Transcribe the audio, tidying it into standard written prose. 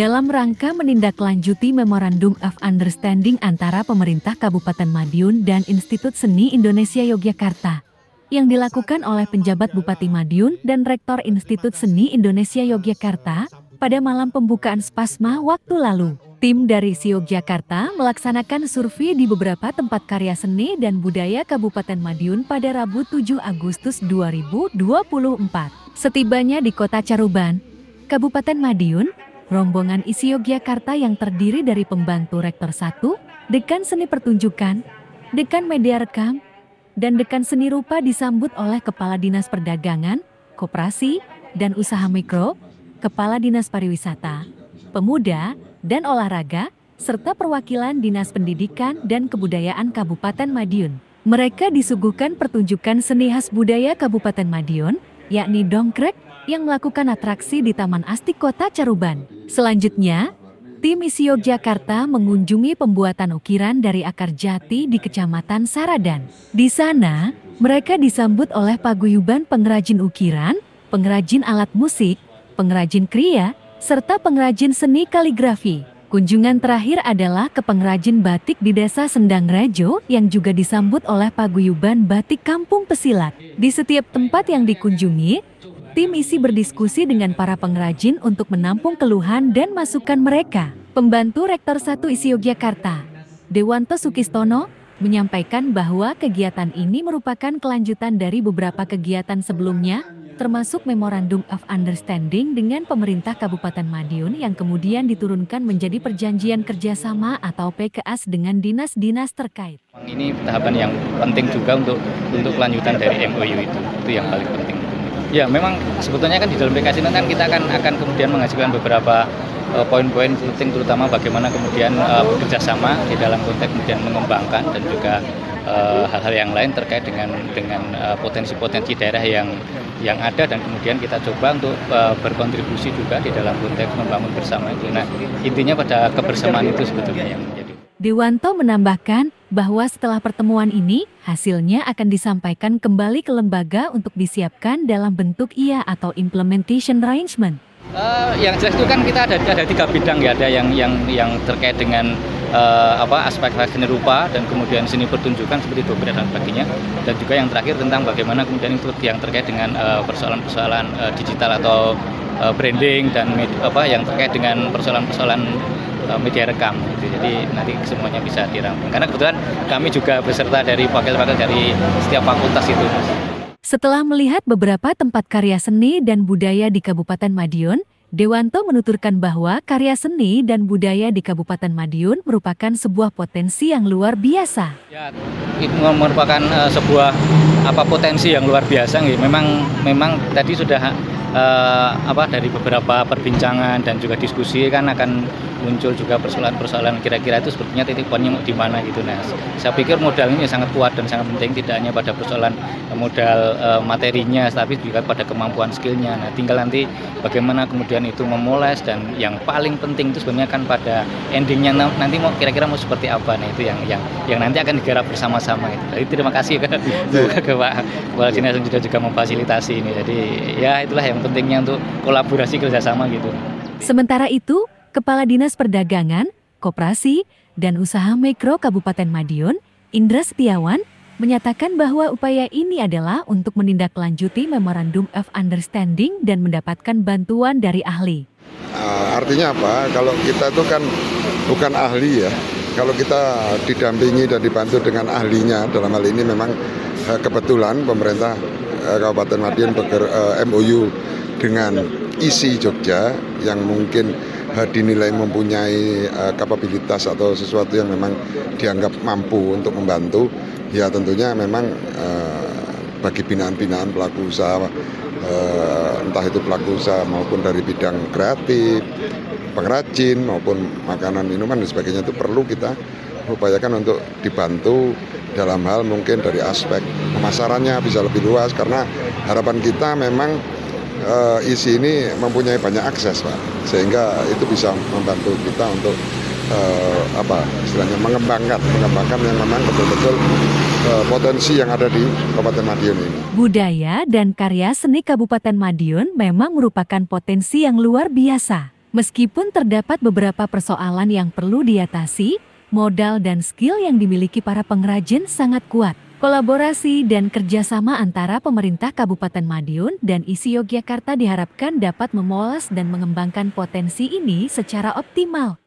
dalam rangka menindaklanjuti Memorandum of Understanding antara pemerintah Kabupaten Madiun dan Institut Seni Indonesia Yogyakarta yang dilakukan oleh penjabat Bupati Madiun dan Rektor Institut Seni Indonesia Yogyakarta pada malam pembukaan Spasma waktu lalu. Tim dari SI Yogyakarta melaksanakan survei di beberapa tempat karya seni dan budaya Kabupaten Madiun pada Rabu 7 Agustus 2024. Setibanya di Kota Caruban, Kabupaten Madiun, rombongan ISI Yogyakarta yang terdiri dari pembantu Rektor 1, Dekan Seni Pertunjukan, Dekan Media Rekam, dan Dekan Seni Rupa disambut oleh Kepala Dinas Perdagangan, Koperasi, dan Usaha Mikro, Kepala Dinas Pariwisata, Pemuda, dan Olahraga, serta perwakilan Dinas Pendidikan dan Kebudayaan Kabupaten Madiun. Mereka disuguhkan pertunjukan seni khas budaya Kabupaten Madiun, yakni dongkrek, yang melakukan atraksi di Taman Astik Kota Caruban. Selanjutnya, tim ISI Yogyakarta mengunjungi pembuatan ukiran dari akar jati di Kecamatan Saradan. Di sana, mereka disambut oleh paguyuban pengrajin ukiran, pengrajin alat musik, pengrajin kriya, serta pengrajin seni kaligrafi. Kunjungan terakhir adalah ke pengrajin batik di Desa Sendang Rejo yang juga disambut oleh paguyuban batik Kampung Pesilat. Di setiap tempat yang dikunjungi, tim ISI berdiskusi dengan para pengrajin untuk menampung keluhan dan masukan mereka. Pembantu Rektor 1 ISI Yogyakarta, Dewanto Sukistono, menyampaikan bahwa kegiatan ini merupakan kelanjutan dari beberapa kegiatan sebelumnya, termasuk Memorandum of Understanding dengan pemerintah Kabupaten Madiun yang kemudian diturunkan menjadi perjanjian kerjasama atau PKS dengan dinas-dinas terkait. Ini tahapan yang penting juga untuk kelanjutan dari MOU itu yang paling penting. Ya, memang sebetulnya kan di dalam PKS ini kan kita akan kemudian menghasilkan beberapa poin-poin penting, terutama bagaimana kemudian bekerja sama di dalam konteks kemudian mengembangkan dan juga hal-hal yang lain terkait dengan potensi-potensi daerah yang ada, dan kemudian kita coba untuk berkontribusi juga di dalam konteks membangun bersama itu. Nah, intinya pada kebersamaan itu sebetulnya yang menjadi. Dewanto menambahkan bahwa setelah pertemuan ini, hasilnya akan disampaikan kembali ke lembaga untuk disiapkan dalam bentuk IA atau Implementation Arrangement. Yang jelas itu kan kita ada 3 bidang ya, ada yang terkait dengan aspek seni rupa dan kemudian seni pertunjukan seperti dongkrek dan sebagainya, dan juga yang terakhir tentang bagaimana kemudian itu yang terkait dengan persoalan-persoalan digital atau branding dan yang terkait dengan persoalan-persoalan media rekam gitu. Jadi nanti semuanya bisa dirangkum karena kebetulan kami juga beserta dari wakil-wakil dari setiap fakultas itu. Setelah melihat beberapa tempat karya seni dan budaya di Kabupaten Madiun, Dewanto menuturkan bahwa karya seni dan budaya di Kabupaten Madiun merupakan sebuah potensi yang luar biasa. Ya, itu merupakan sebuah potensi yang luar biasa. Memang tadi sudah dari beberapa perbincangan dan juga diskusi kan akan muncul juga persoalan-persoalan kira-kira itu sebetulnya titik poinnya di mana gitu. Nah, saya pikir modal ini sangat kuat dan sangat penting, tidak hanya pada persoalan modal materinya, tapi juga pada kemampuan skillnya. Nah, tinggal nanti bagaimana kemudian itu memoles, dan yang paling penting itu sebenarnya kan pada endingnya nanti kira-kira mau seperti apa. Nah, itu yang nanti akan digarap bersama-sama itu. Jadi terima kasih ke Pak Kepala Dinas yang juga memfasilitasi ini. Jadi ya itulah yang pentingnya untuk kolaborasi kerjasama gitu. Sementara itu, Kepala Dinas Perdagangan, Koperasi, dan Usaha Mikro Kabupaten Madiun, Indra Setiawan, menyatakan bahwa upaya ini adalah untuk menindaklanjuti Memorandum of Understanding dan mendapatkan bantuan dari ahli. Artinya apa? Kalau kita itu kan bukan ahli ya. Kalau kita didampingi dan dibantu dengan ahlinya, dalam hal ini memang kebetulan pemerintah Kabupaten Madiun MOU dengan ISI Jogja yang mungkin dinilai mempunyai kapabilitas atau sesuatu yang memang dianggap mampu untuk membantu, ya tentunya memang bagi binaan-binaan pelaku usaha, entah itu pelaku usaha maupun dari bidang kreatif, pengrajin maupun makanan, minuman dan sebagainya, itu perlu kita upayakan untuk dibantu dalam hal mungkin dari aspek pemasarannya bisa lebih luas, karena harapan kita memang ISI ini mempunyai banyak akses, Pak, sehingga itu bisa membantu kita untuk istilahnya mengembangkan yang memang betul-betul potensi yang ada di Kabupaten Madiun ini. Budaya dan karya seni Kabupaten Madiun memang merupakan potensi yang luar biasa. Meskipun terdapat beberapa persoalan yang perlu diatasi, modal dan skill yang dimiliki para pengrajin sangat kuat. Kolaborasi dan kerjasama antara pemerintah Kabupaten Madiun dan ISI Yogyakarta diharapkan dapat memoles dan mengembangkan potensi ini secara optimal.